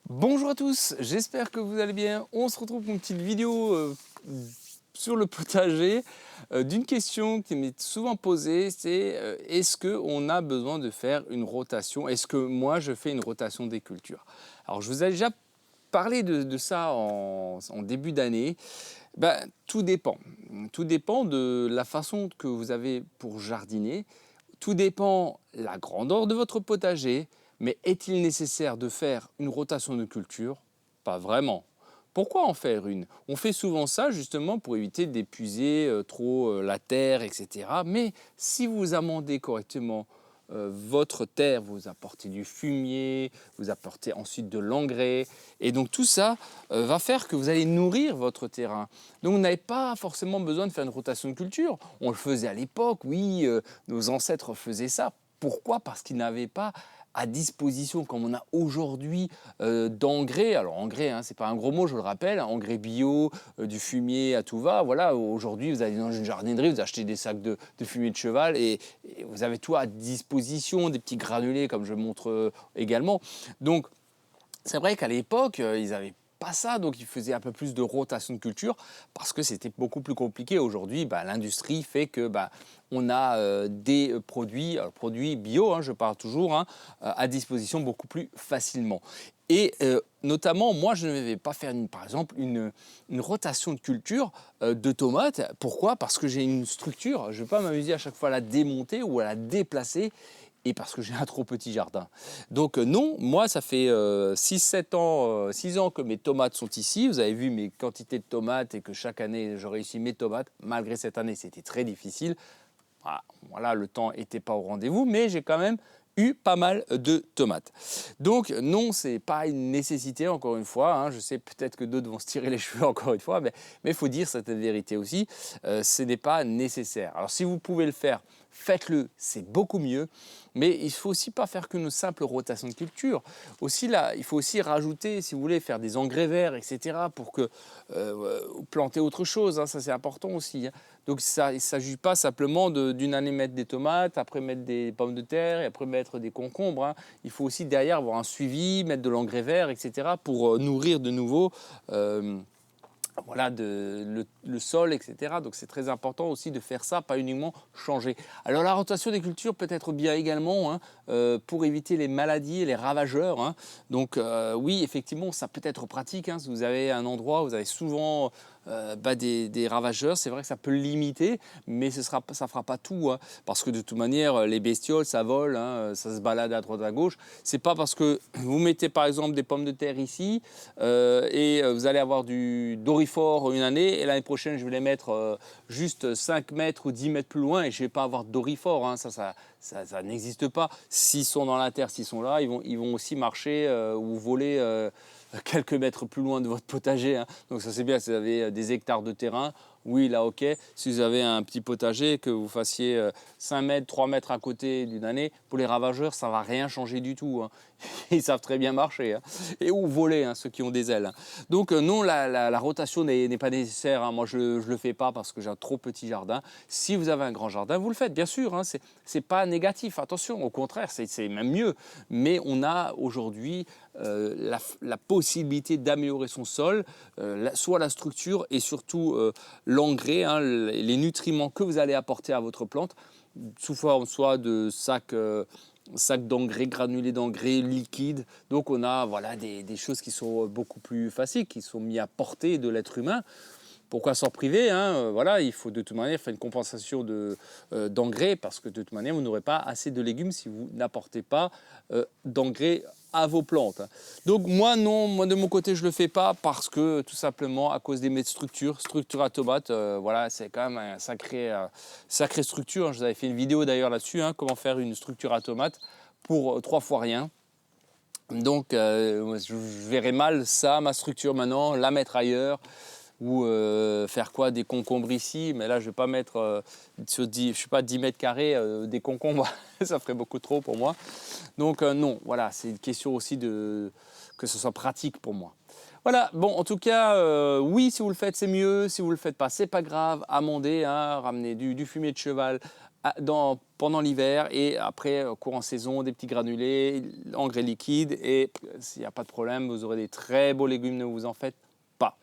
Bonjour à tous, j'espère que vous allez bien. On se retrouve pour une petite vidéo sur le potager d'une question qui m'est souvent posée, c'est est-ce qu'on a besoin de faire une rotation? Est-ce que moi je fais une rotation des cultures? Alors je vous ai déjà parlé de ça en début d'année. Tout dépend. Tout dépend de la façon que vous avez pour jardiner. Tout dépend la grandeur de votre potager, mais est-il nécessaire de faire une rotation de culture? Pas vraiment. Pourquoi en faire une? On fait souvent ça justement pour éviter d'épuiser trop la terre, etc. Mais si vous amendez correctement votre terre, vous apportez du fumier, vous apportez ensuite de l'engrais, et donc tout ça va faire que vous allez nourrir votre terrain. Donc vous n'avez pas forcément besoin de faire une rotation de culture. On le faisait à l'époque, oui, nos ancêtres faisaient ça. Pourquoi? Parce qu'ils n'avaient pas à disposition, comme on a aujourd'hui, d'engrais. Alors engrais, hein, c'est pas un gros mot, je le rappelle, hein, engrais bio, du fumier à tout va. Voilà, aujourd'hui, vous allez dans une jardinerie, vous achetez des sacs de fumier de cheval et vous avez tout à disposition, des petits granulés comme je montre également. Donc c'est vrai qu'à l'époque, ils avaient pas ça, donc ils faisaient un peu plus de rotation de culture parce que c'était beaucoup plus compliqué. Aujourd'hui, l'industrie fait que on a des produits, produits bio, hein, je parle toujours, hein, à disposition beaucoup plus facilement. Et notamment, moi, je ne vais pas faire, par exemple, une rotation de culture de tomates. Pourquoi? Parce que j'ai une structure. Je ne vais pas m'amuser à chaque fois à la démonter ou à la déplacer et parce que j'ai un trop petit jardin. Donc non, moi ça fait 6-7 ans, 6 ans que mes tomates sont ici. Vous avez vu mes quantités de tomates et que chaque année je réussis mes tomates. Malgré cette année, c'était très difficile. Voilà, le temps n'était pas au rendez-vous, mais j'ai quand même eu pas mal de tomates. Donc non, c'est pas une nécessité, encore une fois, hein. Je sais peut-être que d'autres vont se tirer les cheveux encore une fois, mais il faut dire cette vérité aussi, ce n'est pas nécessaire. Alors si vous pouvez le faire, faites-le, c'est beaucoup mieux, mais il ne faut aussi pas faire qu'une simple rotation de culture. Aussi là, il faut aussi rajouter, si vous voulez, faire des engrais verts, etc., pour que planter autre chose, hein, ça c'est important aussi, hein. Donc ça, il ne s'agit pas simplement d'une année mettre des tomates, après mettre des pommes de terre et après mettre des concombres, hein. Il faut aussi derrière avoir un suivi, mettre de l'engrais vert, etc. pour nourrir de nouveau voilà, le sol, etc. Donc c'est très important aussi de faire ça, pas uniquement changer. Alors la rotation des cultures peut être bien également, hein, pour éviter les maladies et les ravageurs, hein. Donc oui, effectivement, ça peut être pratique, hein, si vous avez un endroit où vous avez souvent des ravageurs. C'est vrai que ça peut limiter, mais ça ne fera pas tout, hein, parce que de toute manière, les bestioles, ça vole, hein, ça se balade à droite à gauche. C'est pas parce que vous mettez par exemple des pommes de terre ici et vous allez avoir du dorifort une année et l'année prochaine je vais les mettre juste 5 mètres ou 10 mètres plus loin et je ne vais pas avoir de dorifort, hein. Ça n'existe pas. S'ils sont dans la terre, s'ils sont là, ils vont aussi marcher ou voler quelques mètres plus loin de votre potager, hein. Donc ça c'est bien, si vous avez des hectares de terrain, oui là ok. Si vous avez un petit potager, que vous fassiez 5 mètres, 3 mètres à côté d'une année, pour les ravageurs ça ne va rien changer du tout, hein. Ils savent très bien marcher, hein. Et ou voler, hein, ceux qui ont des ailes. Donc non, la rotation n'est pas nécessaire, hein. Moi je ne le fais pas parce que j'ai un trop petit jardin. Si vous avez un grand jardin, vous le faites bien sûr, hein. C'est pas négatif, attention, au contraire, c'est même mieux. Mais on a aujourd'hui la possibilité d'améliorer son sol, soit la structure et surtout l'engrais, hein, les nutriments que vous allez apporter à votre plante, sous forme soit de sacs d'engrais, granulés d'engrais liquides. Donc on a voilà, des choses qui sont beaucoup plus faciles, qui sont mises à portée de l'être humain. Pourquoi s'en priver, hein? Voilà, il faut de toute manière faire une compensation d'engrais parce que de toute manière, vous n'aurez pas assez de légumes si vous n'apportez pas d'engrais à vos plantes. Donc moi non, moi de mon côté je ne le fais pas parce que tout simplement à cause des méthodes structure à tomates, voilà, c'est quand même un sacré structure. Je vous avais fait une vidéo d'ailleurs là-dessus, hein, comment faire une structure à tomates pour 3 fois rien. Donc je verrais mal ça, ma structure maintenant, la mettre ailleurs ou faire quoi, des concombres ici, mais là je vais pas mettre sur 10, je sais pas, 10 mètres carrés des concombres, ça ferait beaucoup trop pour moi. Donc non, voilà, c'est une question aussi que ce soit pratique pour moi. Voilà, bon, en tout cas, oui, si vous le faites, c'est mieux. Si vous le faites pas, c'est pas grave. Amendez, hein, ramenez du fumier de cheval pendant l'hiver et après, courant saison, des petits granulés, engrais liquide et s'il n'y a pas de problème, vous aurez des très beaux légumes, ne vous en faites pas.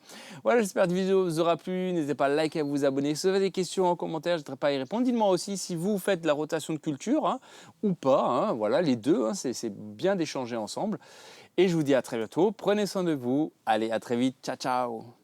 Voilà, j'espère que cette vidéo vous aura plu. N'hésitez pas à liker, à vous abonner. Si vous avez des questions en commentaire, je n'hésiterai pas à y répondre. Dites-moi aussi si vous faites de la rotation de culture ou pas. Voilà, les deux, c'est bien d'échanger ensemble. Et je vous dis à très bientôt. Prenez soin de vous. Allez, à très vite. Ciao, ciao.